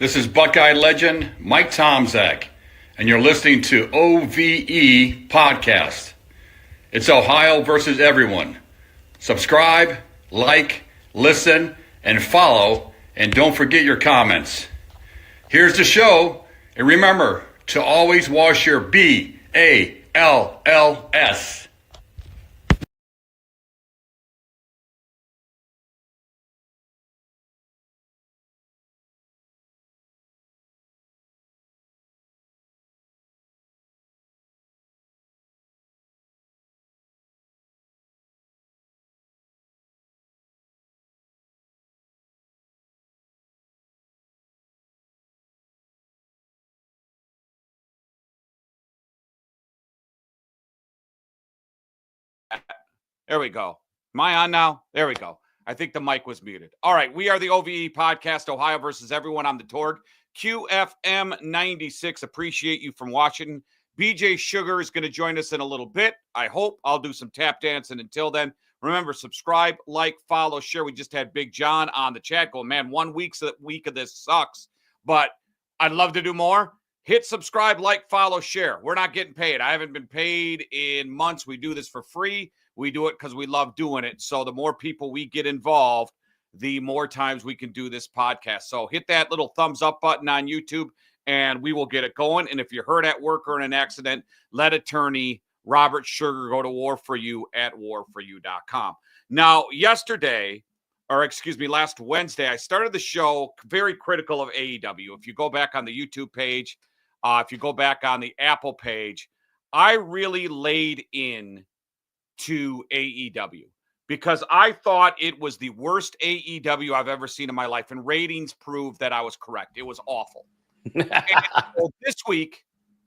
This is Buckeye legend Mike Tomczak, and you're listening to OVE Podcast. It's Ohio versus everyone. Subscribe, like, listen, and follow, and don't forget your comments. Here's the show, and remember to always wash your BALLS. There we go. Am I on now? There we go. I think the mic was muted. All right. We are the OVE Podcast, Ohio versus everyone. I'm the Torg. QFM 96. Appreciate you from watching. BJ Schuerger is going to join us in a little bit. I hope. I'll do some tap dance. And until then, remember, subscribe, like, follow, share. We just had Big John on the chat going, man, 1 week of this sucks, but I'd love to do more. Hit subscribe, like, follow, share. We're not getting paid. I haven't been paid in months. We do this for free. We do it because we love doing it. So the more people we get involved, the more times we can do this podcast. So hit that little thumbs up button on YouTube and we will get it going. And if you're hurt at work or in an accident, let attorney Robert Schuerger go to war for you at warforyou.com. Now, last Wednesday, I started the show very critical of AEW. If you go back on the YouTube page, if you go back on the Apple page, I really laid in to AEW because I thought it was the worst AEW I've ever seen in my life, and ratings proved that I was correct. It was awful. So this week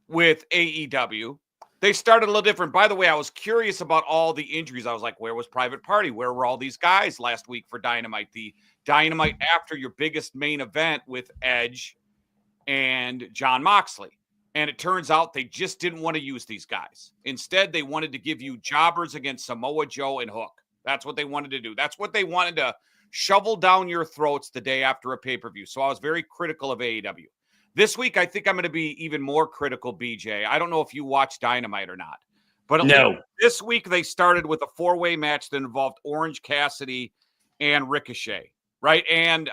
with AEW, they started a little different. By the way, I was curious about all the injuries. I was like, where was Private Party? Where were all these guys last week for Dynamite? The Dynamite after your biggest main event with Edge and Jon Moxley. And it turns out they just didn't want to use these guys. Instead, they wanted to give you jobbers against Samoa Joe and Hook. That's what they wanted to do. That's what they wanted to shovel down your throats the day after a pay-per-view. So I was very critical of AEW. This week, I think I'm going to be even more critical, BJ. I don't know if you watch Dynamite or not. But this week, they started with a four-way match that involved Orange Cassidy and Ricochet, right? And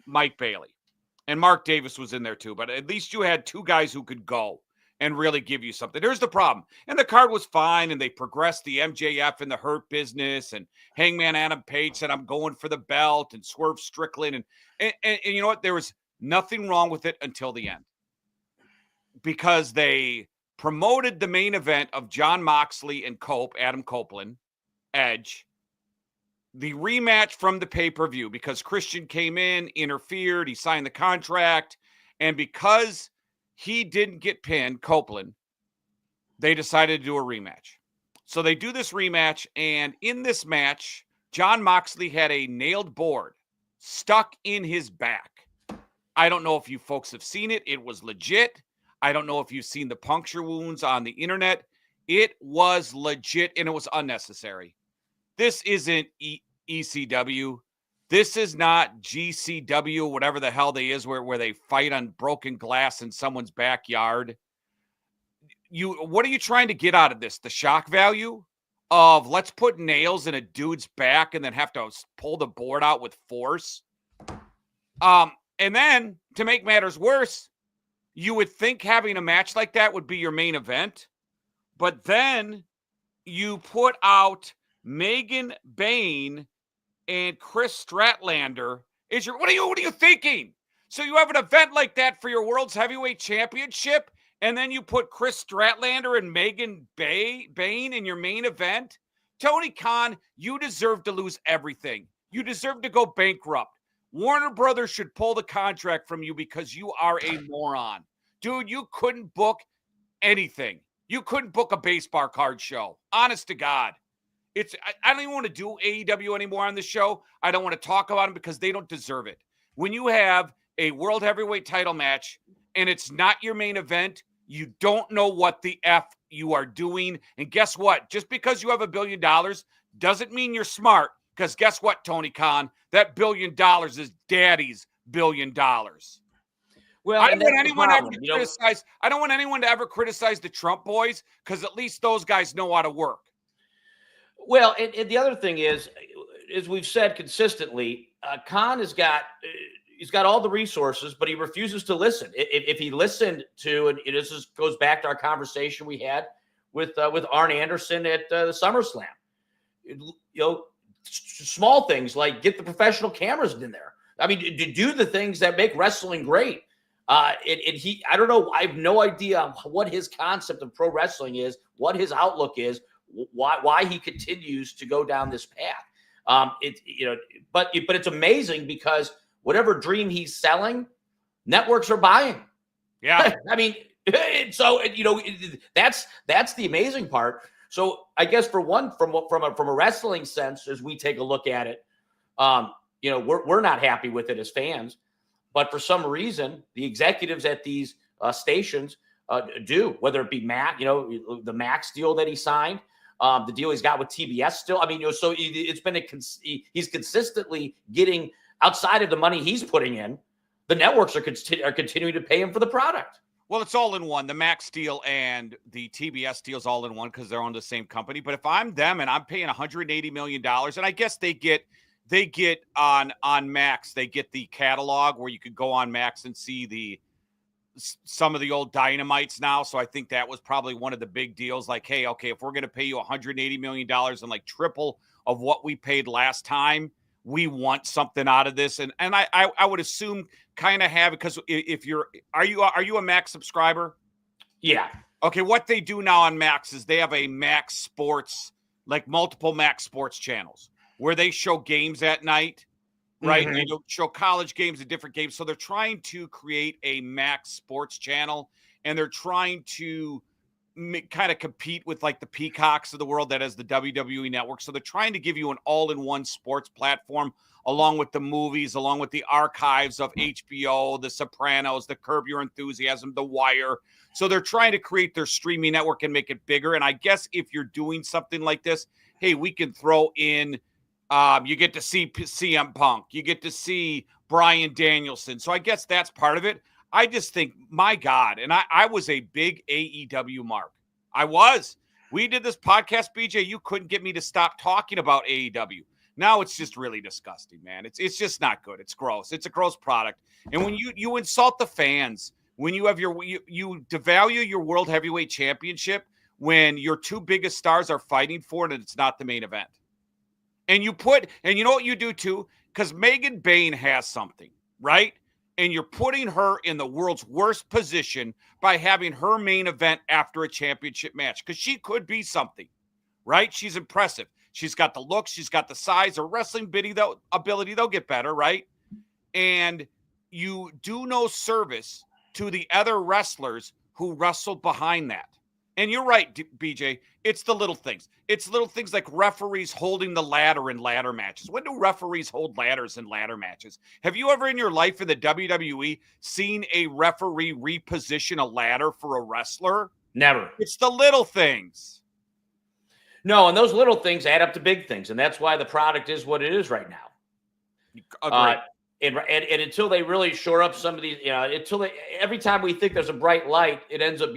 Mike Bailey. And Mark Davis was in there too, but at least you had two guys who could go and really give you something. Here's the problem. And the card was fine, and they progressed the MJF and the Hurt Business, and Hangman Adam Page said, I'm going for the belt, and Swerve Strickland. And you know what? There was nothing wrong with it until the end because they promoted the main event of Jon Moxley and Adam Copeland, Edge, the rematch from the pay-per-view because Christian came in, interfered, he signed the contract, and because he didn't get pinned, Copeland, they decided to do a rematch. So they do this rematch, and in this match, Jon Moxley had a nailed board stuck in his back. I don't know if you folks have seen it. It was legit. I don't know if you've seen the puncture wounds on the internet. It was legit, and it was unnecessary. This isn't ECW. This is not GCW, whatever the hell they is, where they fight on broken glass in someone's backyard. What are you trying to get out of this? The shock value of let's put nails in a dude's back and then have to pull the board out with force. And then to make matters worse, you would think having a match like that would be your main event, but then you put out Megan Bain and Chris Statlander. What are you thinking? So you have an event like that for your World's Heavyweight Championship, and then you put Chris Statlander and Megan Bain in your main event? Tony Khan, you deserve to lose everything. You deserve to go bankrupt. Warner Brothers should pull the contract from you because you are a moron. Dude, you couldn't book anything. You couldn't book a baseball card show. Honest to God. I don't even want to do AEW anymore on the show. I don't want to talk about them because they don't deserve it. When you have a World Heavyweight title match and it's not your main event, you don't know what the F you are doing. And guess what? Just because you have $1 billion doesn't mean you're smart. Because guess what, Tony Khan? That $1 billion is daddy's $1 billion. Well, I and don't want that's the anyone ever problem, to criticize. I don't want anyone to ever criticize the Trump boys because at least those guys know how to work. Well, and the other thing is, as we've said consistently, Khan has got he's got all the resources, but he refuses to listen. If he listened to, and this goes back to our conversation we had with Arn Anderson at the SummerSlam, small things like get the professional cameras in there. I mean, to do the things that make wrestling great. I don't know. I have no idea what his concept of pro wrestling is, what his outlook is, why he continues to go down this path. But it's amazing because whatever dream he's selling, networks are buying. Yeah. I mean, so that's the amazing part. So I guess from a wrestling sense, as we take a look at it, we're not happy with it as fans, but for some reason, the executives at these stations do, whether it be Mac, the Max deal that he signed, the deal he's got with TBS still. I mean, so it's been he's consistently getting outside of the money he's putting in. The networks are continuing to pay him for the product. Well, it's all in one. The Max deal and the TBS deal is all in one because they're on the same company. But if I'm them and I'm paying $180 million, and I guess they get on Max, they get the catalog where you could go on Max and see some of the old Dynamites now. So I think that was probably one of the big deals. Like, hey, okay, if we're going to pay you $180 million and like triple of what we paid last time, we want something out of this. And I would assume kind of have, because if are you a Max subscriber? Yeah. Okay. What they do now on Max is they have a Max Sports, like multiple Max Sports channels where they show games at night, right? Mm-hmm. They show college games and different games. So they're trying to create a Max Sports channel, and they're trying to kind of compete with like the Peacocks of the world that has the WWE network. So they're trying to give you an all-in-one sports platform along with the movies, along with the archives of HBO, The Sopranos, the Curb Your Enthusiasm, The Wire. So they're trying to create their streaming network and make it bigger. And I guess if you're doing something like this, hey, we can throw in, you get to see CM Punk, you get to see Bryan Danielson. So I guess that's part of it. I just think, my God, and I was a big AEW mark. I was. We did this podcast, BJ. You couldn't get me to stop talking about AEW. Now it's just really disgusting, man. It's just not good. It's gross. It's a gross product. And when you insult the fans, when you have you devalue your World Heavyweight Championship, when your two biggest stars are fighting for it and it's not the main event. And you know what you do too? Because Megan Bain has something, right? And you're putting her in the world's worst position by having her main event after a championship match. Because she could be something, right? She's impressive. She's got the looks. She's got the size. Her wrestling ability, they'll get better, right? And you do no service to the other wrestlers who wrestled behind that. And you're right, BJ. It's the little things. It's little things like referees holding the ladder in ladder matches. When do referees hold ladders in ladder matches? Have you ever in your life in the WWE seen a referee reposition a ladder for a wrestler? Never. It's the little things. No, and those little things add up to big things, and that's why the product is what it is right now. Agreed. And until they really shore up some of these, every time we think there's a bright light, it ends up,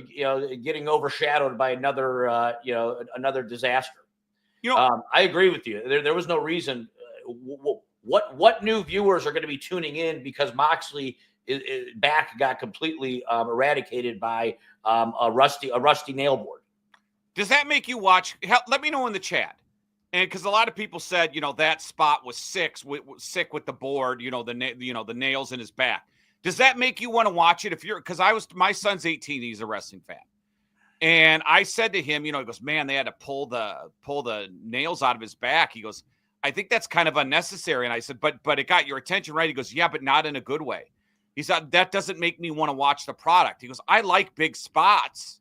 getting overshadowed by another disaster. I agree with you. There was no reason. What new viewers are going to be tuning in because Moxley back got completely eradicated by a rusty nail board? Does that make you watch? Let me know in the chat. And because a lot of people said, that spot was sick with the board, the nails in his back. Does that make you want to watch it? Because my son's 18, he's a wrestling fan. And I said to him, he goes, man, they had to pull the nails out of his back. He goes, I think that's kind of unnecessary. And I said, but it got your attention, right? He goes, yeah, but not in a good way. He said, that doesn't make me want to watch the product. He goes, I like big spots.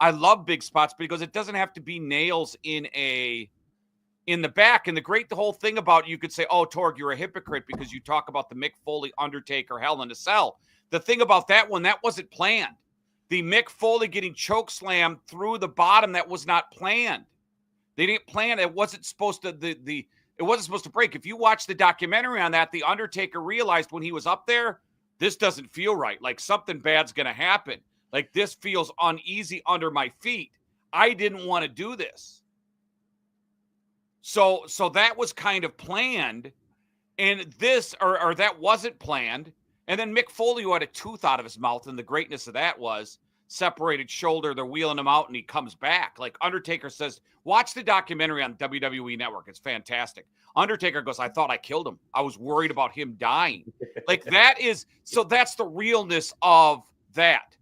I love big spots, but he goes, it doesn't have to be nails in the back. And the whole thing about, you could say, oh, Torg, you're a hypocrite because you talk about the Mick Foley Undertaker Hell in a Cell. The thing about that one, that wasn't planned. The Mick Foley getting choke slammed through the bottom, that was not planned. They didn't plan it. It wasn't supposed to it wasn't supposed to break. If you watch the documentary on that, the Undertaker realized when he was up there, this doesn't feel right. Like something bad's going to happen. Like this feels uneasy under my feet. I didn't want to do this. So that was kind of planned, and this, or that wasn't planned. And then Mick Foley, who had a tooth out of his mouth, and the greatness of that was separated shoulder. They're wheeling him out, and he comes back. Like Undertaker says, watch the documentary on WWE Network. It's fantastic. Undertaker goes, I thought I killed him. I was worried about him dying. Like that is, so that's the realness of that.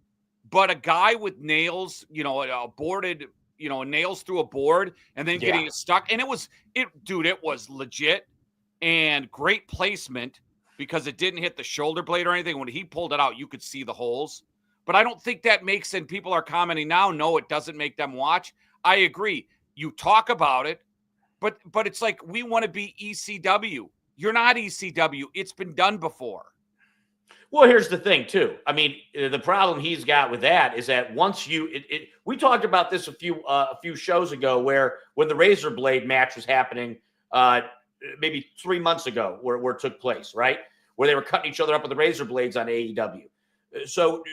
But a guy with nails, a boarded, nails through a board and then getting it stuck. And it was legit and great placement because it didn't hit the shoulder blade or anything. When he pulled it out, you could see the holes. But I don't think that makes, and people are commenting now, no, it doesn't make them watch. I agree. You talk about it, but it's like we want to be ECW. You're not ECW. It's been done before. Well, here's the thing, too. I mean, the problem he's got with that is that once we talked about this a few shows ago, where when the razor blade match was happening, maybe 3 months ago, where it took place, right, where they were cutting each other up with the razor blades on AEW. So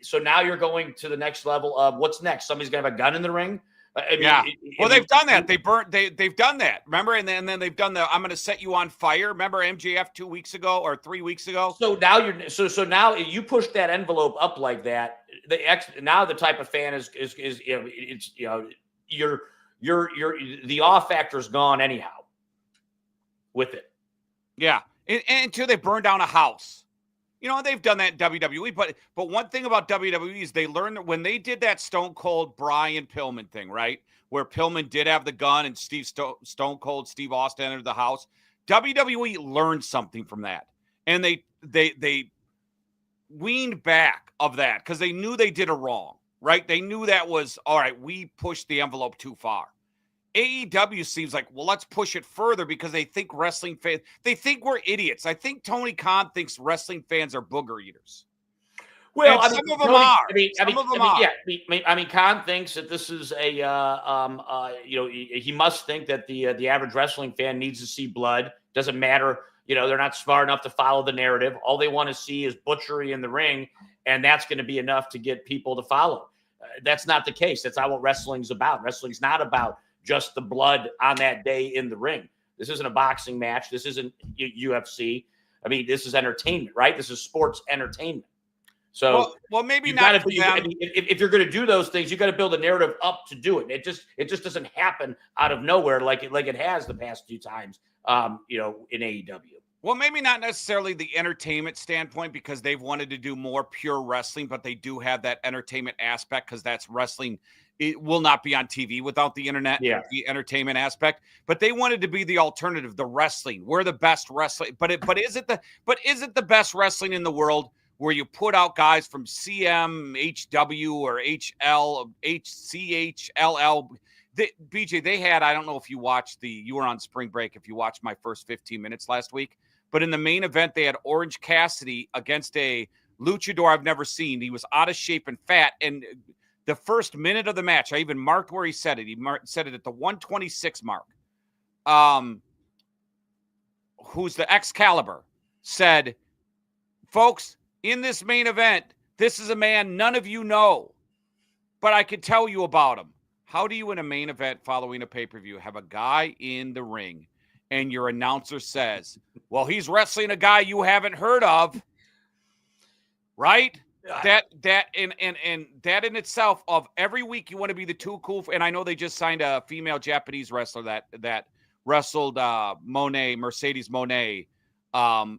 so now you're going to the next level of what's next? Somebody's gonna have a gun in the ring. They've done that. They've done that. Remember, and then they've done the I'm going to set you on fire. Remember MJF 2 weeks ago or 3 weeks ago. So now so now you push that envelope up like that. Now the type of fan is you're the off factor is gone anyhow with it. Yeah, and until they burn down a house. They've done that in WWE, but one thing about WWE is they learned that when they did that Stone Cold Brian Pillman thing, right, where Pillman did have the gun and Stone Cold Steve Austin entered the house, WWE learned something from that, and they weaned back of that because they knew they did it wrong, right? They knew that was all right. We pushed the envelope too far. AEW seems like, well, let's push it further because they think wrestling fans, they think we're idiots. I think Tony Khan thinks wrestling fans are booger eaters. Well, some of them are. I mean, Khan thinks that this is he must think that the average wrestling fan needs to see blood. Doesn't matter. They're not smart enough to follow the narrative. All they want to see is butchery in the ring, and that's going to be enough to get people to follow. That's not the case. That's not what wrestling's about. Wrestling's not about just the blood on that day in the ring. This isn't a boxing match. This isn't UFC. I mean, this is entertainment, right? This is sports entertainment. So, well, maybe not. If you're going to do those things, you got to build a narrative up to do it. It just doesn't happen out of nowhere like it has the past few times. In AEW. Well, maybe not necessarily the entertainment standpoint because they've wanted to do more pure wrestling, but they do have that entertainment aspect because that's wrestling. It will not be on TV without the internet, the entertainment aspect. But they wanted to be the alternative, the wrestling. We're the best wrestling. But is it the best wrestling in the world where you put out guys from CMHW or HCHLL? BJ, they had, I don't know if you watched you were on spring break, if you watched my first 15 minutes last week, but in the main event, they had Orange Cassidy against a luchador I've never seen. He was out of shape and fat. And the first minute of the match, I even marked where he said it. He said it at the 126 mark. Who's the Excalibur said, folks, in this main event, this is a man none of you know, but I can tell you about him. How do you, in a main event following a pay-per-view, have a guy in the ring and your announcer says, well, he's wrestling a guy you haven't heard of, right? That in itself, of every week you want to be the too cool. And I know they just signed a female Japanese wrestler that wrestled Mercedes Moné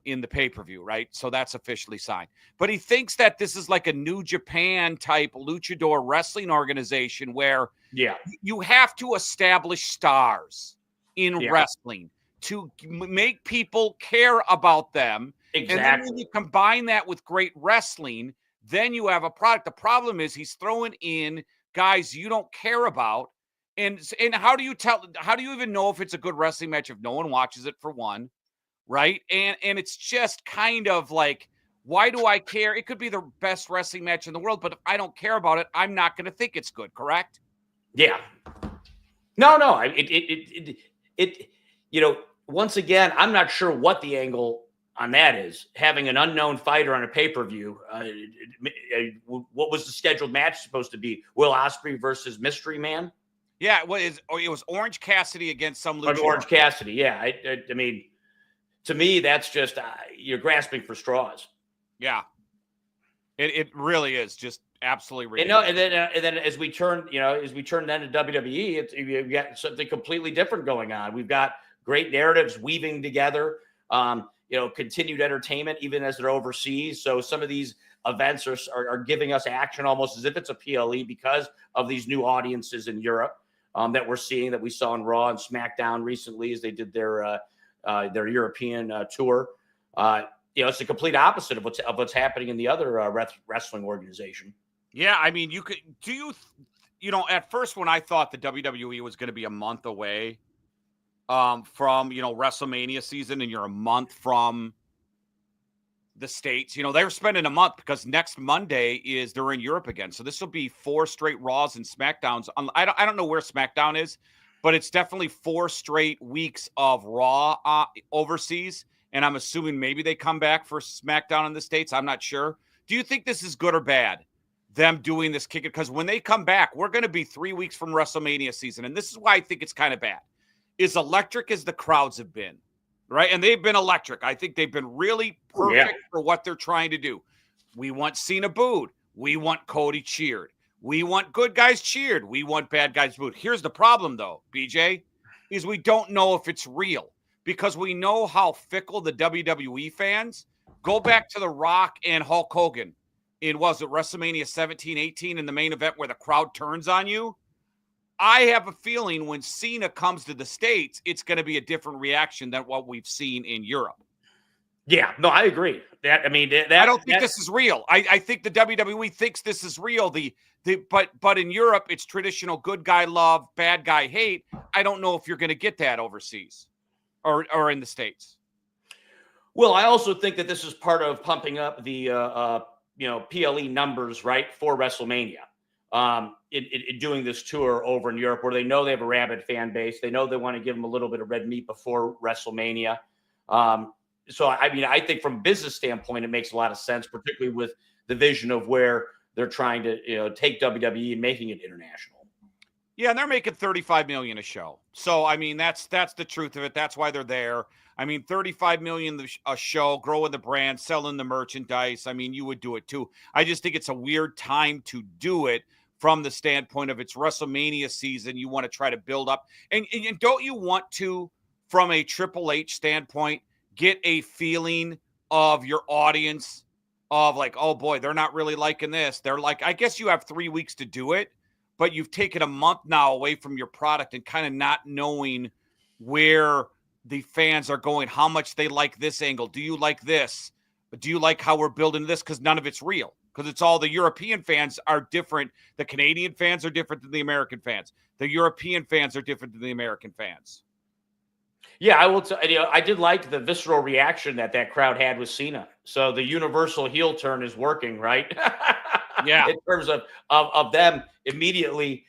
in the pay-per-view, right? So that's officially signed. But he thinks that this is like a New Japan type luchador wrestling organization where you have to establish stars in wrestling to make people care about them. Exactly. And then when you combine that with great wrestling, then you have a product. The problem is he's throwing in guys you don't care about. And how do you even know if it's a good wrestling match if no one watches it, for one? Right. And it's just kind of like, why do I care? It could be the best wrestling match in the world, but if I don't care about it, I'm not going to think it's good. Correct? Yeah. No. Once again, I'm not sure what the angle on that is having an unknown fighter on a pay-per-view. What was the scheduled match supposed to be? Will Ospreay versus Mystery Man? Yeah, it was Orange Cassidy against some luchador. Orange Cassidy, yeah. I mean, to me, that's just you're grasping for straws. Yeah, it really is just absolutely ridiculous. And then as we turn then to WWE, we've got something completely different going on. We've got great narratives weaving together. Continued entertainment, even as they're overseas. So some of these events are giving us action almost as if it's a PLE because of these new audiences in Europe that we're seeing, that we saw on Raw and SmackDown recently as they did their European tour. It's the complete opposite of what's happening in the other wrestling organization. Yeah, I mean, at first when I thought the WWE was going to be a month away from WrestleMania season, and you're a month from the States, they were spending a month because next Monday they're in Europe again. So this will be 4 straight Raws and SmackDowns. I don't know where SmackDown is, but it's definitely 4 straight weeks of Raw overseas. And I'm assuming maybe they come back for SmackDown in the States. I'm not sure. Do you think this is good or bad, them doing this kick? Because when they come back, we're going to be 3 weeks from WrestleMania season. And this is why I think it's kind of bad. As electric as the crowds have been, right? And they've been electric. I think they've been really perfect for what they're trying to do. We want Cena booed. We want Cody cheered. We want good guys cheered. We want bad guys booed. Here's the problem, though, BJ, is we don't know if it's real because we know how fickle the WWE fans. Go back to The Rock and Hulk Hogan in, was it WrestleMania 17, 18 in the main event where the crowd turns on you? I have a feeling when Cena comes to the States, it's going to be a different reaction than what we've seen in Europe. Yeah, no, I agree. I don't think this is real. I think the WWE thinks this is real. But in Europe, it's traditional good guy love, bad guy hate. I don't know if you're going to get that overseas or in the States. Well, I also think that this is part of pumping up the PLE numbers, right, for WrestleMania. In doing this tour over in Europe, where they know they have a rabid fan base. They know they want to give them a little bit of red meat before WrestleMania. So, I mean, I think from a business standpoint, it makes a lot of sense, particularly with the vision of where they're trying to take WWE and making it international. Yeah, and they're making $35 million a show. So, I mean, that's the truth of it. That's why they're there. I mean, $35 million a show, growing the brand, selling the merchandise. I mean, you would do it too. I just think it's a weird time to do it from the standpoint of it's WrestleMania season. You want to try to build up. And don't you want to, from a Triple H standpoint, get a feeling of your audience of like, oh boy, they're not really liking this. They're like, I guess you have 3 weeks to do it, but you've taken a month now away from your product and kind of not knowing where the fans are going, how much they like this angle. Do you like this? Do you like how we're building this? Because none of it's real. Because it's all the European fans are different. The Canadian fans are different than the American fans. The European fans are different than the American fans. Yeah, I will. I did like the visceral reaction that crowd had with Cena. So the universal heel turn is working, right? Yeah. In terms of them immediately,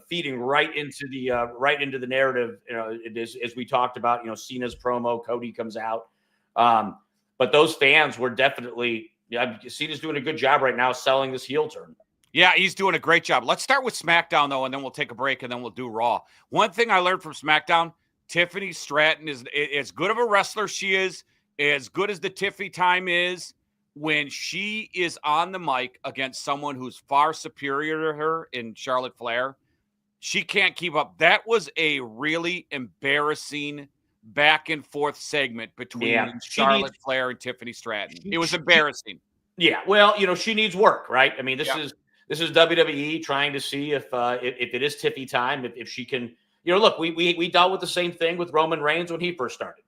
feeding right into the narrative. It is, as we talked about. Cena's promo, Cody comes out, but those fans were definitely. Yeah, Cena's doing a good job right now selling this heel turn. Yeah, he's doing a great job. Let's start with SmackDown, though, and then we'll take a break, and then we'll do Raw. One thing I learned from SmackDown, Tiffany Stratton is as good of a wrestler she is, as good as the Tiffy time is, when she is on the mic against someone who's far superior to her in Charlotte Flair, she can't keep up. That was a really embarrassing back and forth segment between Charlotte Flair and Tiffany Stratton. It was embarrassing. Yeah, well, she needs work, right? I mean, this is WWE trying to see if it is Tiffy time, if she can. Look, we dealt with the same thing with Roman Reigns when he first started.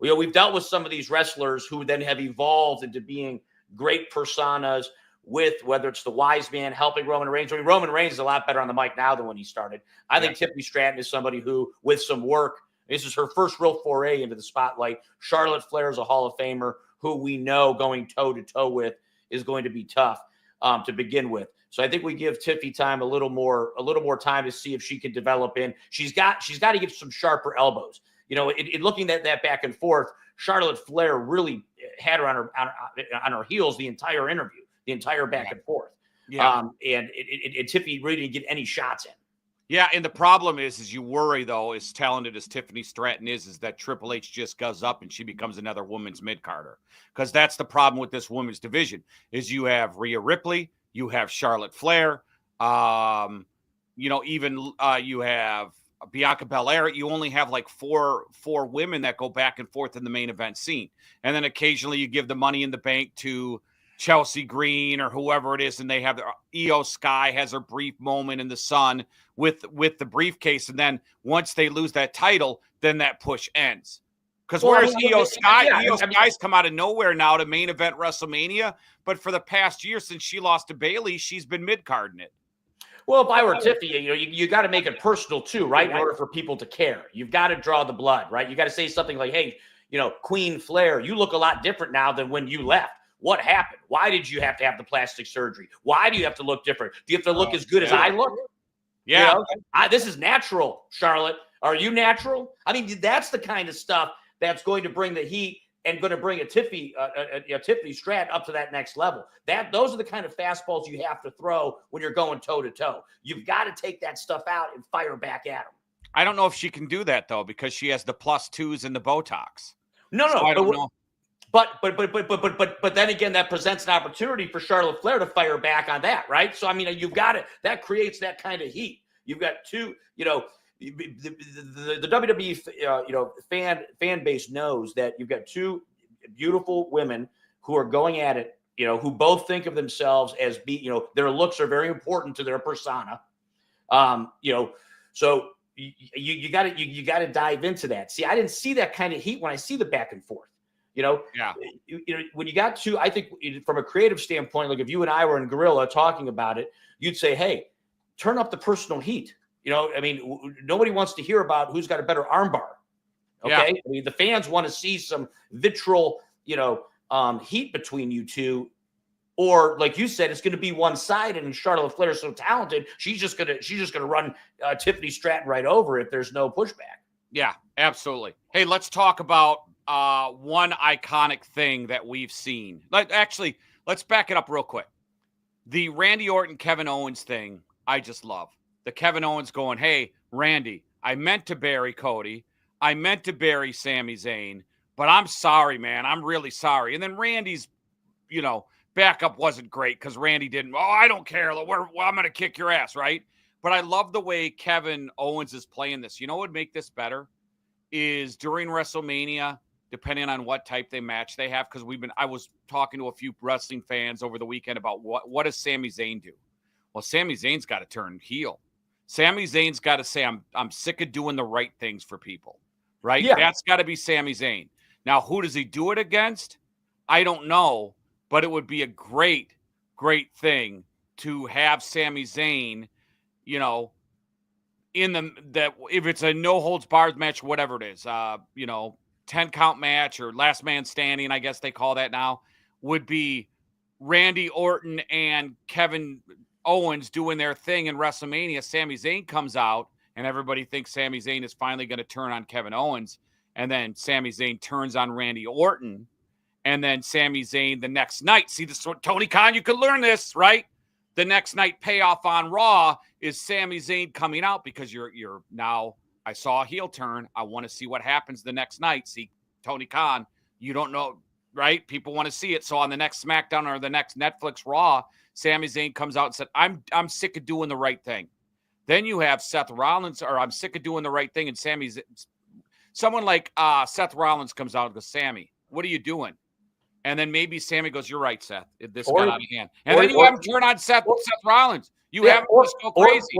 We've dealt with some of these wrestlers who then have evolved into being great personas with whether it's the wise man helping Roman Reigns. I mean, Roman Reigns is a lot better on the mic now than when he started. I think Tiffany Stratton is somebody who, with some work, this is her first real foray into the spotlight. Charlotte Flair is a Hall of Famer who we know going toe-to-toe with is going to be tough to begin with. So I think we give Tiffy time a little more time to see if she can develop in. She's got to give some sharper elbows. In looking at that back and forth, Charlotte Flair really had her on her heels the entire interview, the entire back and forth. Yeah. And Tiffany really didn't get any shots in. Yeah, and the problem is you worry, though, as talented as Tiffany Stratton is that Triple H just goes up and she becomes another women's mid-carder. Because that's the problem with this women's division, is you have Rhea Ripley, you have Charlotte Flair, even you have Bianca Belair. You only have like four women that go back and forth in the main event scene. And then occasionally you give the Money in the Bank to Chelsea Green or whoever it is, and they have Io Sky has her brief moment in the sun with the briefcase, and then once they lose that title, then that push ends. Because whereas Io Sky's come out of nowhere now to main event WrestleMania, but for the past year since she lost to Bayley, she's been mid-carding it. Well, if I were Tiffany, you got to make it personal too, right? In order for people to care, you've got to draw the blood, right? You got to say something like, "Hey, Queen Flair, you look a lot different now than when you left. What happened? Why did you have to have the plastic surgery? Why do you have to look different? Do you have to look as good as I look? Yeah. This is natural, Charlotte. Are you natural? I mean, that's the kind of stuff that's going to bring the heat and going to bring a Tiffany Strat up to that next level. Those are the kind of fastballs you have to throw when you're going toe-to-toe. You've got to take that stuff out and fire back at them. I don't know if she can do that, though, because she has the +2s and the Botox. No, I don't know. But then again, that presents an opportunity for Charlotte Flair to fire back on that, right? So I mean, you've got it. That creates that kind of heat. You've got two, the WWE fan base knows that you've got two beautiful women who are going at it, who both think of themselves as their looks are very important to their persona. So you got to dive into that. See, I didn't see that kind of heat when I see the back and forth. When you got to, I think from a creative standpoint, like if you and I were in Gorilla talking about it, you'd say, "Hey, turn up the personal heat." Nobody wants to hear about who's got a better armbar. Okay. Yeah. I mean, the fans want to see some vitriol, heat between you two, or like you said, it's going to be one-sided. And Charlotte Flair is so talented, she's just gonna run Tiffany Stratton right over if there's no pushback. Yeah, absolutely. Hey, let's talk about one iconic thing that we've seen. Let's back it up real quick. The Randy Orton, Kevin Owens thing, I just love. The Kevin Owens going, "Hey, Randy, I meant to bury Cody. I meant to bury Sami Zayn, but I'm sorry, man. I'm really sorry." And then Randy's, backup wasn't great because Randy didn't, "I don't care. I'm going to kick your ass," right? But I love the way Kevin Owens is playing this. You know what would make this better is during WrestleMania, depending on what type they match they have, because I was talking to a few wrestling fans over the weekend about what does Sami Zayn do? Well, Sami Zayn's got to turn heel. Sami Zayn's got to say, I'm sick of doing the right things for people, right? Yeah. That's got to be Sami Zayn. Now, who does he do it against? I don't know, but it would be a great, great thing to have Sami Zayn, if it's a no holds barred match, whatever it is, 10 count match or last man standing, I guess they call that now, would be Randy Orton and Kevin Owens doing their thing in WrestleMania. Sami Zayn comes out and everybody thinks Sami Zayn is finally going to turn on Kevin Owens. And then Sami Zayn turns on Randy Orton. And then Sami Zayn the next night. See, this Tony Khan, you could learn this, right? The next night payoff on Raw is Sami Zayn coming out because you're now, I saw a heel turn. I want to see what happens the next night. See, Tony Khan, you don't know, right? People want to see it. So on the next SmackDown or the next Netflix Raw, Sami Zayn comes out and said, I'm sick of doing the right thing. Then you have Seth Rollins, or I'm sick of doing the right thing. And someone like Seth Rollins comes out and goes, "Sammy, what are you doing?" And then maybe Sammy goes, "You're right, Seth. This got out of hand." And then you have him turn on Seth Rollins. You have him just go crazy.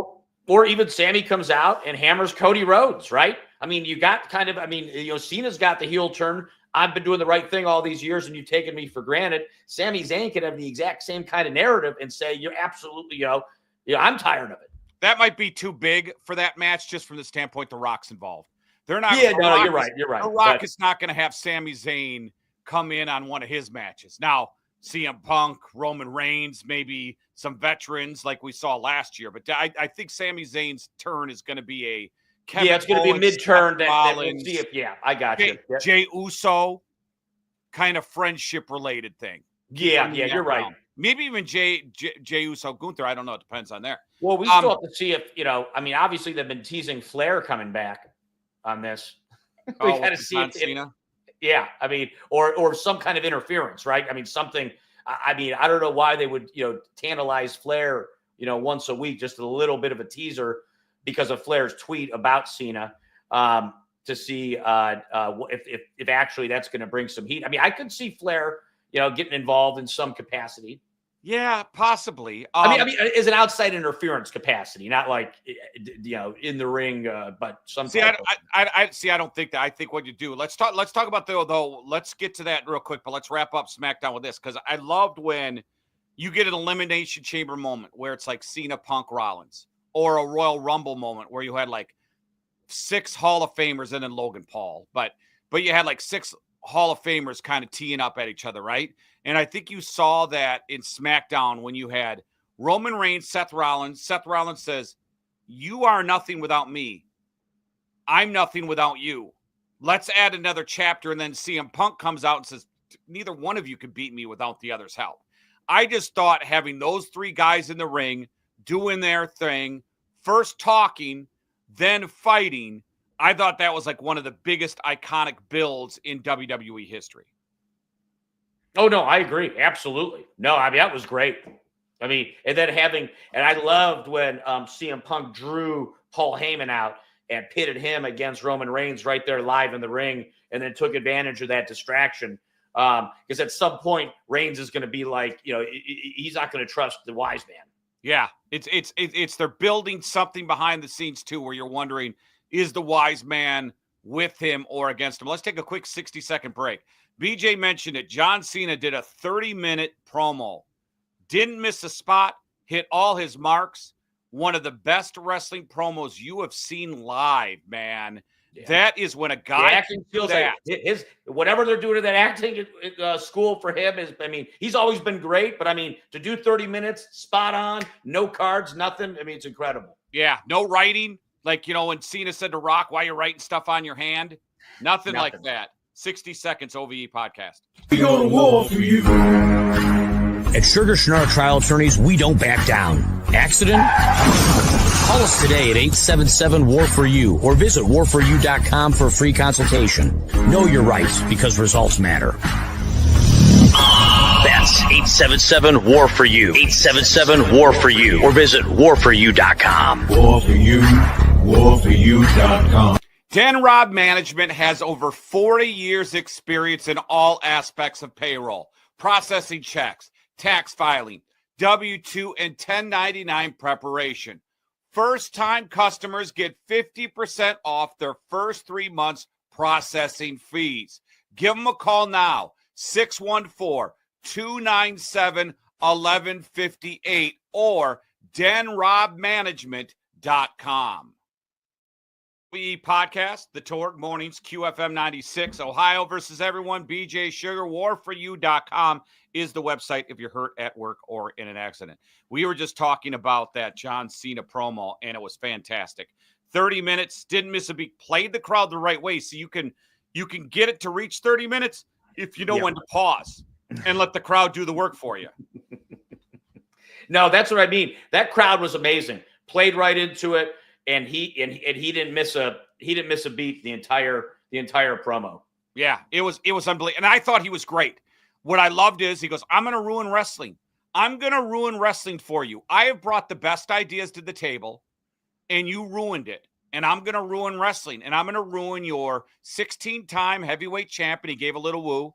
Or even Sammy comes out and hammers Cody Rhodes, right? I mean, you got Cena's got the heel turn. I've been doing the right thing all these years, and you've taken me for granted. Sami Zayn could have the exact same kind of narrative and say, "You're absolutely, I'm tired of it." That might be too big for that match, just from the standpoint The Rock's involved. They're not. Yeah, no, you're right. You're right. The Rock is not going to have Sami Zayn come in on one of his matches. Now, CM Punk, Roman Reigns, maybe some veterans like we saw last year. But I think Sami Zayn's turn is going to be a Kevin it's going to be a mid-turn. I got you. Yep. Jey Uso, kind of friendship related thing. Yeah, you're right. Maybe even Jey Uso, Gunther. I don't know. It depends on there. Well, we still have to see if, obviously they've been teasing Flair coming back on this. We got to see if yeah, or some kind of interference, right? Something. I don't know why they would, tantalize Flair, once a week, just a little bit of a teaser because of Flair's tweet about Cena, to see if actually that's going to bring some heat. I could see Flair, getting involved in some capacity. Yeah, possibly. As an outside interference capacity, not like, in the ring, but some. See, I don't think that. I think what you do. Let's talk about though. Let's get to that real quick, but let's wrap up SmackDown with this, because I loved when you get an Elimination Chamber moment where it's like Cena, Punk, Rollins, or a Royal Rumble moment where you had like 6 Hall of Famers and then Logan Paul, but you had like 6 Hall of Famers kind of teeing up at each other, right? And I think you saw that in SmackDown when you had Roman Reigns, Seth Rollins. Seth Rollins says, "You are nothing without me. I'm nothing without you. Let's add another chapter." And then CM Punk comes out and says, "Neither one of you could beat me without the other's help." I just thought having those 3 guys in the ring doing their thing, first talking, then fighting, I thought that was like one of the biggest iconic builds in WWE history. Oh, no, I agree. Absolutely. No, that was great. And then I loved when CM Punk drew Paul Heyman out and pitted him against Roman Reigns right there live in the ring, and then took advantage of that distraction. Because at some point, Reigns is going to be like, he's not going to trust the wise man. Yeah, it's they're building something behind the scenes too, where you're wondering, is the wise man with him or against him? Let's take a quick 60-second break. BJ mentioned it. John Cena did a 30-minute promo. Didn't miss a spot, hit all his marks. One of the best wrestling promos you have seen live, man. Yeah. That is when a guy acting feels like his whatever they're doing to that acting school for him is. He's always been great, but to do 30 minutes spot on, no cards, nothing. It's incredible. Yeah, no writing. Like, when Cena said to Rock, "Why are you writing stuff on your hand?" Nothing like that. 60 seconds OVE podcast. We go to war for you. At Schuerger Trial Attorneys, we don't back down. Accident? Call us today at 877-WAR-FOR-YOU or visit warforyou.com for a free consultation. Know your rights, because results matter. That's 877-WAR-FOR-YOU. 877-WAR-FOR-YOU or visit warforyou.com. War for you. warforyou.com. Denrob Management has over 40 years experience in all aspects of payroll, processing checks, tax filing, W-2 and 1099 preparation. First-time customers get 50% off their first 3 months processing fees. Give them a call now, 614-297-1158 or denrobmanagement.com. OVE podcast, the Torg Mornings, QFM 96, Ohio versus everyone, BJ Schuerger, warforyou.com is the website if you're hurt at work or in an accident. We were just talking about that John Cena promo, and it was fantastic. 30 minutes, didn't miss a beat, played the crowd the right way, so you can get it to reach 30 minutes if you know when to pause and let the crowd do the work for you. No, that's what I mean. That crowd was amazing. Played right into it. And he didn't miss a beat the entire promo. Yeah, it was unbelievable. And I thought he was great. What I loved is he goes, "I'm going to ruin wrestling. I'm going to ruin wrestling for you. I have brought the best ideas to the table, and you ruined it. And I'm going to ruin wrestling, and I'm going to ruin your 16-time heavyweight champ." And he gave a little woo,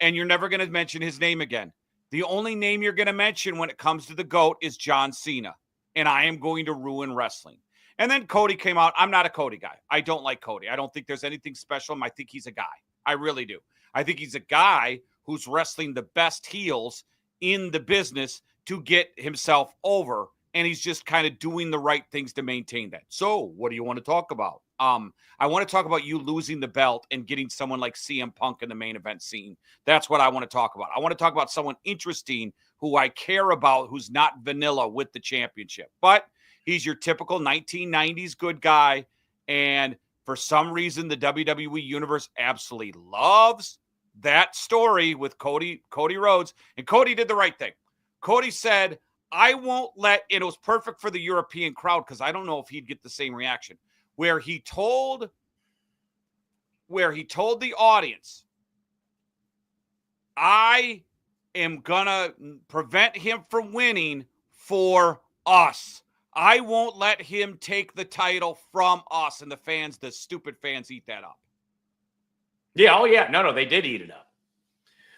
and you're never going to mention his name again. The only name you're going to mention when it comes to the GOAT is John Cena, and I am going to ruin wrestling. And then Cody came out. I'm not a Cody guy. I don't like Cody. I don't think there's anything special in him. I think he's a guy. I really do. I think he's a guy who's wrestling the best heels in the business to get himself over. And he's just kind of doing the right things to maintain that. So what do you want to talk about? I want to talk about you losing the belt and getting someone like CM Punk in the main event scene. That's what I want to talk about. I want to talk about someone interesting who I care about, who's not vanilla with the championship. But he's your typical 1990s good guy. And for some reason, the WWE universe absolutely loves that story with Cody Rhodes, and Cody did the right thing. Cody said, I won't let, it was perfect for the European crowd because I don't know if he'd get the same reaction, where he told the audience, I am going to prevent him from winning for us. I won't let him take the title from us. And the fans, the stupid fans, eat that up. Yeah. Oh, yeah. No, they did eat it up.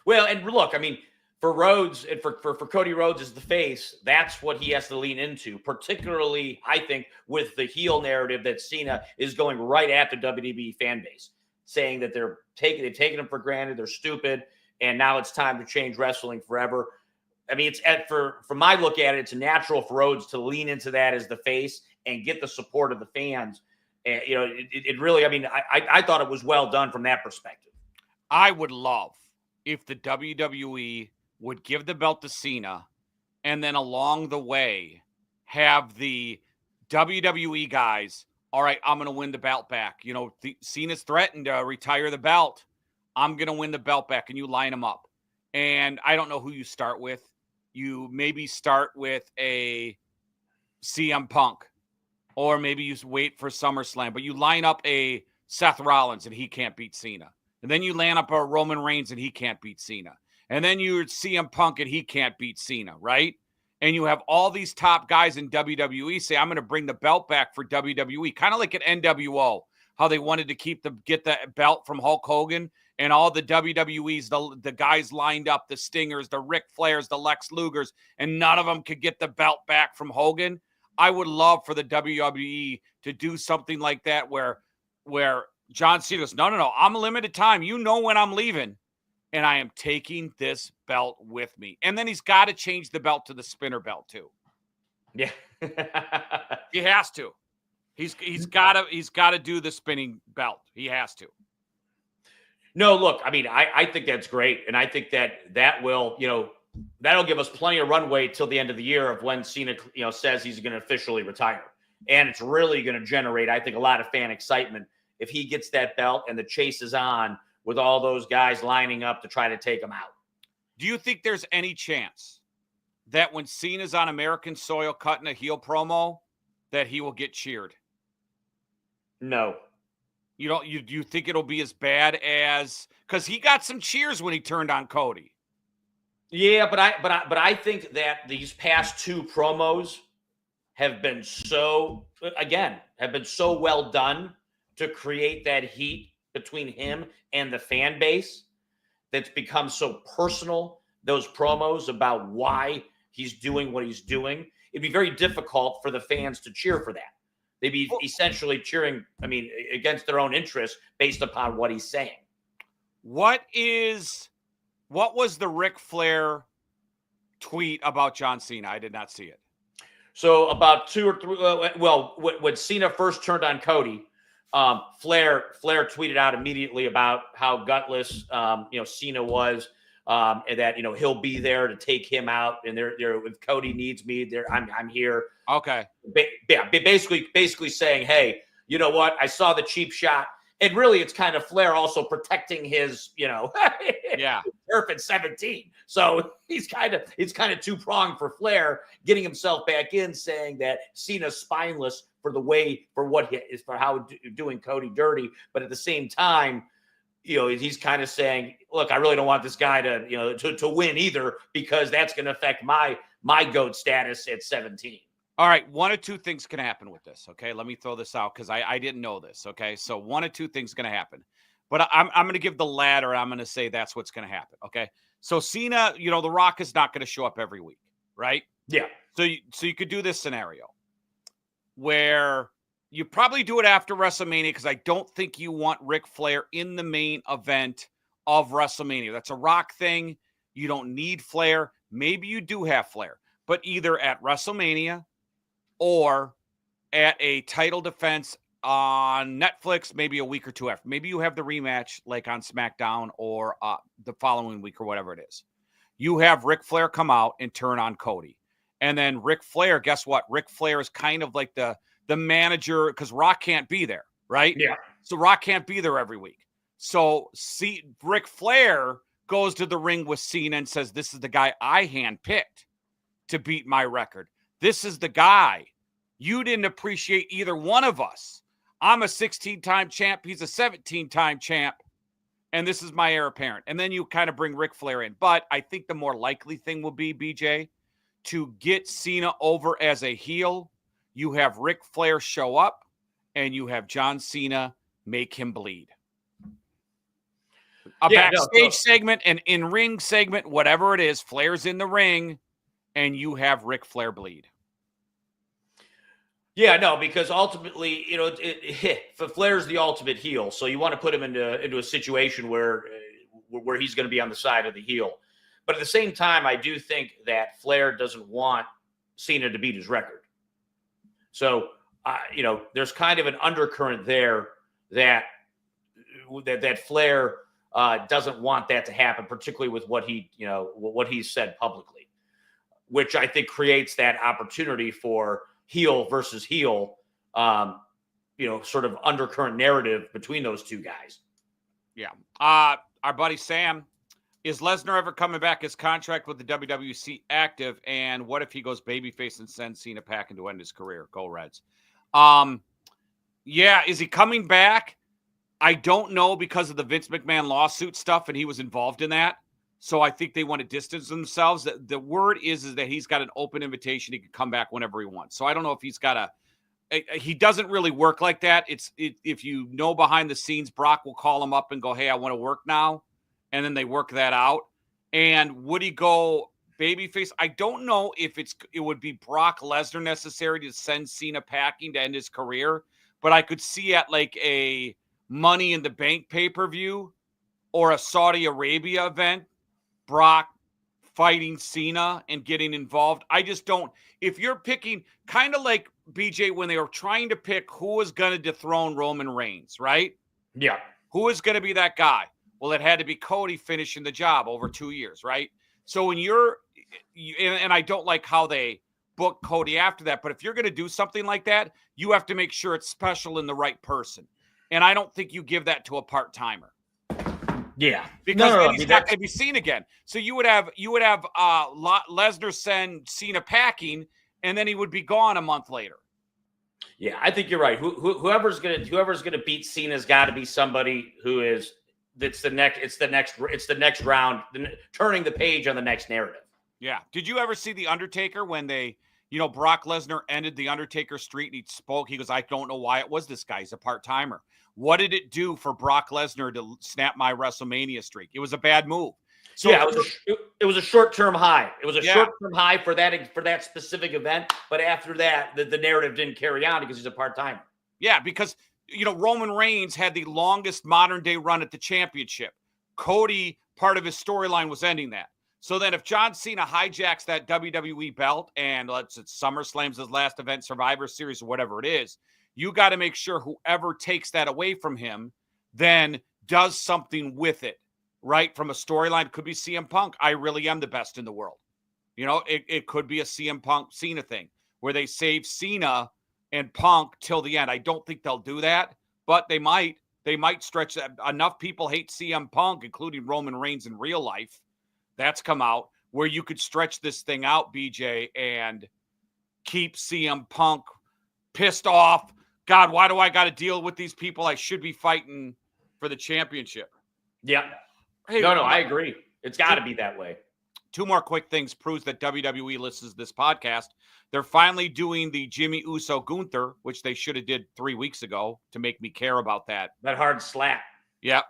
Well, and look, I mean, for Rhodes and for Cody Rhodes as the face, that's what he has to lean into, particularly, I think, with the heel narrative that Cena is going right at the WWE fan base, saying that they've taken him for granted, they're stupid, and now it's time to change wrestling forever. I mean, from my look at it, it's natural for Rhodes to lean into that as the face and get the support of the fans. And, you know, it really, I mean, I thought it was well done from that perspective. I would love if the WWE would give the belt to Cena and then along the way have the WWE guys, all right, I'm going to win the belt back. You know, Cena's threatened to retire the belt. I'm going to win the belt back, and you line them up. And I don't know who you start with. You maybe start with a CM Punk, or maybe you wait for SummerSlam, but you line up a Seth Rollins and he can't beat Cena. And then you line up a Roman Reigns and he can't beat Cena. And then you CM Punk and he can't beat Cena, right? And you have all these top guys in WWE say, I'm going to bring the belt back for WWE. Kind of like at NWO, how they wanted to get the belt from Hulk Hogan. And all the WWEs, the guys lined up, the Stingers, the Ric Flairs, the Lex Lugers, and none of them could get the belt back from Hogan. I would love for the WWE to do something like that where John Cena goes, no, I'm a limited time. You know when I'm leaving, and I am taking this belt with me. And then he's got to change the belt to the spinner belt too. Yeah. He has to. He's got to do the spinning belt. He has to. No, look, I mean, I think that's great. And I think that will, you know, that'll give us plenty of runway till the end of the year of when Cena, you know, says he's going to officially retire. And it's really going to generate, I think, a lot of fan excitement if he gets that belt and the chase is on with all those guys lining up to try to take him out. Do you think there's any chance that when Cena's on American soil cutting a heel promo that he will get cheered? No. Do you think it'll be as bad as, because he got some cheers when he turned on Cody? Yeah, but I think that these past two promos have been so well done to create that heat between him and the fan base that's become so personal. Those promos about why he's doing what he's doing, it'd be very difficult for the fans to cheer for that. They'd be essentially cheering, I mean, against their own interests based upon what he's saying. What was the Ric Flair tweet about John Cena? I did not see it. So about 2 or 3, when Cena first turned on Cody, Flair tweeted out immediately about how gutless, Cena was, and that, he'll be there to take him out. And they're if Cody needs me, I'm here. Okay. Basically saying, hey, you know what? I saw the cheap shot. And really, it's kind of Flair also protecting his, turf at 17. So it's kind of two-pronged for Flair, getting himself back in, saying that Cena's spineless for how doing Cody dirty. But at the same time, he's kind of saying, look, I really don't want this guy to win either, because that's going to affect my GOAT status at 17. All right, one of two things can happen with this, okay? Let me throw this out because I didn't know this, okay? So one of two things going to happen. But I'm going to give the latter. I'm going to say that's what's going to happen, okay? So Cena, The Rock is not going to show up every week, right? Yeah. So you could do this scenario where you probably do it after WrestleMania, because I don't think you want Ric Flair in the main event of WrestleMania. That's a Rock thing. You don't need Flair. Maybe you do have Flair, but either at WrestleMania or at a title defense on Netflix, maybe a week or two after. Maybe you have the rematch like on SmackDown or the following week or whatever it is. You have Ric Flair come out and turn on Cody. And then Ric Flair, guess what? Ric Flair is kind of like the manager, because Rock can't be there, right? Yeah. So Rock can't be there every week. So Ric Flair goes to the ring with Cena and says, this is the guy I handpicked to beat my record. This is the guy. You didn't appreciate either one of us. I'm a 16-time champ. He's a 17-time champ. And this is my heir apparent. And then you kind of bring Ric Flair in. But I think the more likely thing will be, BJ, to get Cena over as a heel, you have Ric Flair show up and you have John Cena make him bleed. A backstage segment, an in-ring segment, whatever it is, Flair's in the ring, and you have Ric Flair bleed. Yeah, no, because ultimately, Flair's the ultimate heel, so you want to put him into a situation where he's going to be on the side of the heel. But at the same time, I do think that Flair doesn't want Cena to beat his record. So, there's kind of an undercurrent there that Flair doesn't want that to happen, particularly with what he's said publicly, which I think creates that opportunity for heel versus heel, sort of undercurrent narrative between those two guys. Yeah. Our buddy Sam, is Lesnar ever coming back? His contract with the WWE active, and what if he goes babyface and sends Cena packing to end his career? Go Reds. Yeah, is he coming back? I don't know because of the Vince McMahon lawsuit stuff, and he was involved in that. So I think they want to distance themselves. The word is that he's got an open invitation. He can come back whenever he wants. So I don't know if he's got he doesn't really work like that. If you know behind the scenes, Brock will call him up and go, hey, I want to work now. And then they work that out. And would he go babyface? I don't know if it would be Brock Lesnar necessary to send Cena packing to end his career, but I could see at like a Money in the Bank pay-per-view or a Saudi Arabia event, Brock fighting Cena and getting involved. I just don't. If you're picking, kind of like BJ when they were trying to pick who was going to dethrone Roman Reigns, right? Yeah. Who is going to be that guy? Well, it had to be Cody finishing the job over 2 years, right? So when and I don't like how they book Cody after that, but if you're going to do something like that, you have to make sure it's special in the right person. And I don't think you give that to a part-timer. Yeah, because he's not going to be seen again. So you would have Lesnar send Cena packing, and then he would be gone a month later. Yeah, I think you're right. Whoever's gonna beat Cena's got to be somebody it's the next round, turning the page on the next narrative. Yeah. Did you ever see The Undertaker when Brock Lesnar ended The Undertaker streak and he spoke? He goes, I don't know why it was this guy. He's a part-timer. What did it do for Brock Lesnar to snap my WrestleMania streak? It was a bad move. So yeah, it was a short-term high. It was a short-term high for that specific event. But after that, the narrative didn't carry on because he's a part-timer. Yeah, because Roman Reigns had the longest modern-day run at the championship. Cody, part of his storyline was ending that. So then if John Cena hijacks that WWE belt and it's SummerSlam's his last event, Survivor Series, or whatever it is, you got to make sure whoever takes that away from him then does something with it, right? From a storyline, could be CM Punk. I really am the best in the world. It could be a CM Punk Cena thing where they save Cena and Punk till the end. I don't think they'll do that, but they might. They might stretch that. Enough people hate CM Punk, including Roman Reigns in real life. That's come out where you could stretch this thing out, BJ, and keep CM Punk pissed off. God, why do I got to deal with these people? I should be fighting for the championship. Yeah. Hey, no, I agree. It's got to be that way. Two more quick things proves that WWE listens to this podcast. They're finally doing the Jimmy Uso Gunther, which they should have did 3 weeks ago to make me care about that. That hard slap. Yeah.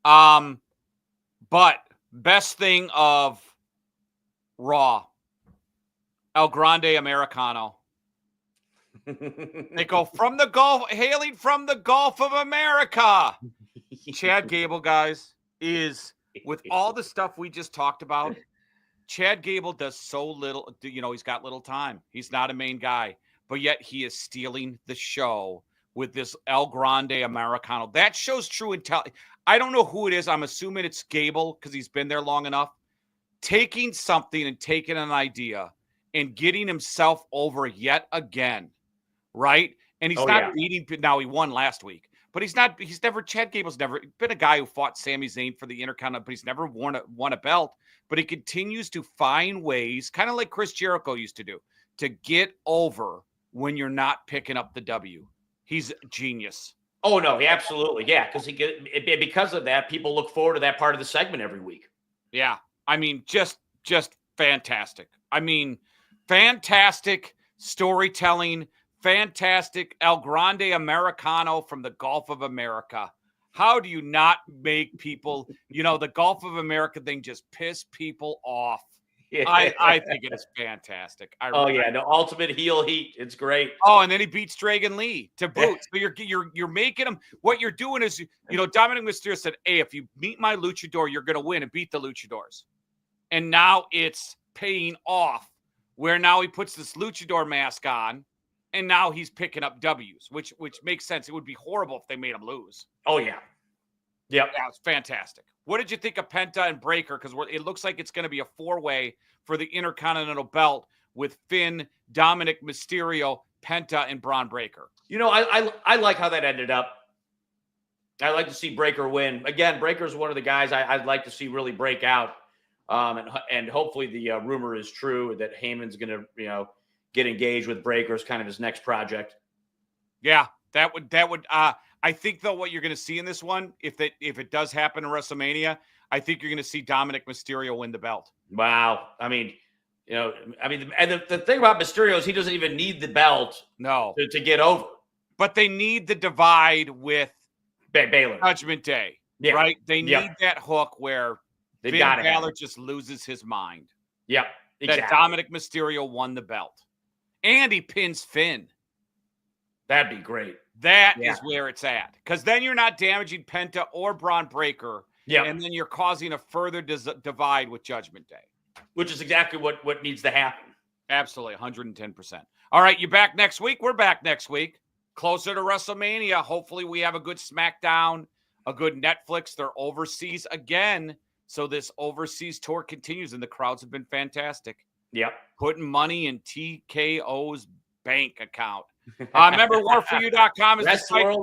But best thing of Raw, El Grande Americano. They go from the Gulf, hailing from the Gulf of America. Chad Gable, guys, is with all the stuff we just talked about. Chad Gable does so little. He's got little time. He's not a main guy, but yet he is stealing the show with this El Grande Americano. That shows true intelligence. I don't know who it is. I'm assuming it's Gable because he's been there long enough. Taking something and taking an idea and getting himself over yet again. Right? And he's not beating. Now, he won last week, but Chad Gable's never been a guy who fought Sami Zayn for the Intercontinental, but he's never won a belt. But he continues to find ways, kind of like Chris Jericho used to do, to get over when you're not picking up the W. He's a genius. Oh, no, absolutely. Yeah, because of that, people look forward to that part of the segment every week. Yeah. I mean, just fantastic. I mean, fantastic storytelling, fantastic El Grande Americano from the Gulf of America. How do you not make people, the Gulf of America thing just piss people off? Yeah. I think it is fantastic. The ultimate heel heat. It's great. Oh, and then he beats Dragon Lee to boot. So you're making him. What you're doing is, Dominic Mysterio said, "Hey, if you meet my luchador, you're going to win and beat the luchadors." And now it's paying off, where now he puts this luchador mask on, and now he's picking up W's, which makes sense. It would be horrible if they made him lose. Oh yeah. Yep. Yeah, it's fantastic. What did you think of Penta and Breakker? Because it looks like it's going to be a 4-way for the Intercontinental belt with Finn, Dominic Mysterio, Penta, and Braun Breakker. I like how that ended up. I like to see Breakker win. Again, Breakker's one of the guys I'd like to see really break out. And hopefully the rumor is true that Heyman's going to, get engaged with Breakker as kind of his next project. Yeah, that would. I think though what you're going to see in this one, if it does happen in WrestleMania, I think you're going to see Dominic Mysterio win the belt. Wow. I mean, and the thing about Mysterio is he doesn't even need the belt to get over. But they need the divide with Baylor. Judgment Day, right? They need that hook where Finn Balor just loses his mind. Yep, exactly. That Dominic Mysterio won the belt. And he pins Finn. That'd be great. That is where it's at. Because then you're not damaging Penta or Braun Breakker. Yeah. And then you're causing a further divide with Judgment Day. Which is exactly what needs to happen. Absolutely, 110%. All right, you back next week? We're back next week. Closer to WrestleMania. Hopefully we have a good SmackDown, a good Netflix. They're overseas again. So this overseas tour continues, and the crowds have been fantastic. Yep. Putting money in TKO's bank account. Remember, warforyou.com is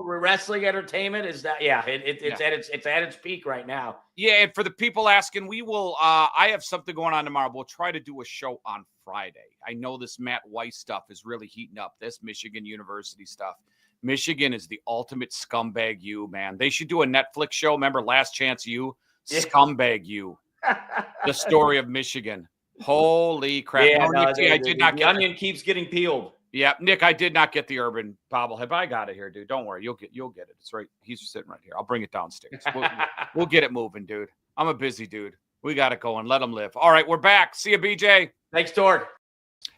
wrestling entertainment is that. Yeah, it's at its peak right now. Yeah, and for the people asking, we will. I have something going on tomorrow. We'll try to do a show on Friday. I know this Matt Weiss stuff is really heating up. This Michigan University stuff. Michigan is the ultimate scumbag U, man. They should do a Netflix show. Remember Last Chance U? Scumbag U. The story of Michigan. Holy crap. Yeah, I did not get the onion keeps getting peeled. Yeah, Nick, I did not get the urban bobblehead, but I got it here, dude. Don't worry. You'll get it. It's right. He's sitting right here. I'll bring it downstairs. We'll get it moving, dude. I'm a busy dude. We got it going. Let them live. All right, we're back. See you, BJ. Thanks, Torg.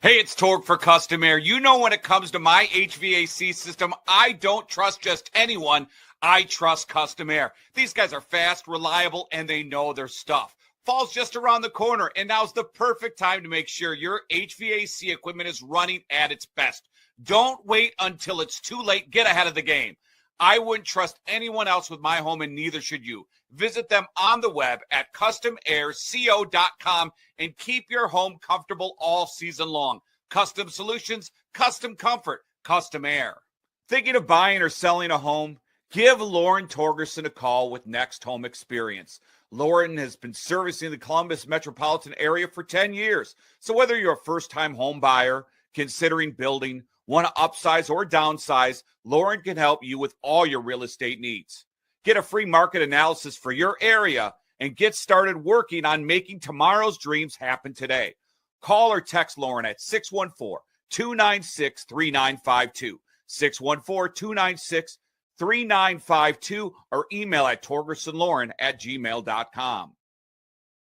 Hey, it's Torg for Custom Air. You know, when it comes to my HVAC system, I don't trust just anyone. I trust Custom Air. These guys are fast, reliable, and they know their stuff. Fall's just around the corner, and now's the perfect time to make sure your HVAC equipment is running at its best. Don't wait until it's too late. Get ahead of the game. I wouldn't trust anyone else with my home, and neither should you. Visit them on the web at customairco.com and keep your home comfortable all season long. Custom solutions, custom comfort, Custom Air. Thinking of buying or selling a home? Give Lauren Torgerson a call with NextHome Experience. Lauren has been servicing the Columbus metropolitan area for 10 years. So whether you're a first-time home buyer, considering building, want to upsize or downsize, Lauren can help you with all your real estate needs. Get a free market analysis for your area and get started working on making tomorrow's dreams happen today. Call or text Lauren at 614-296-3952, 614-296-3952, or email at togersonlauren@gmail.com.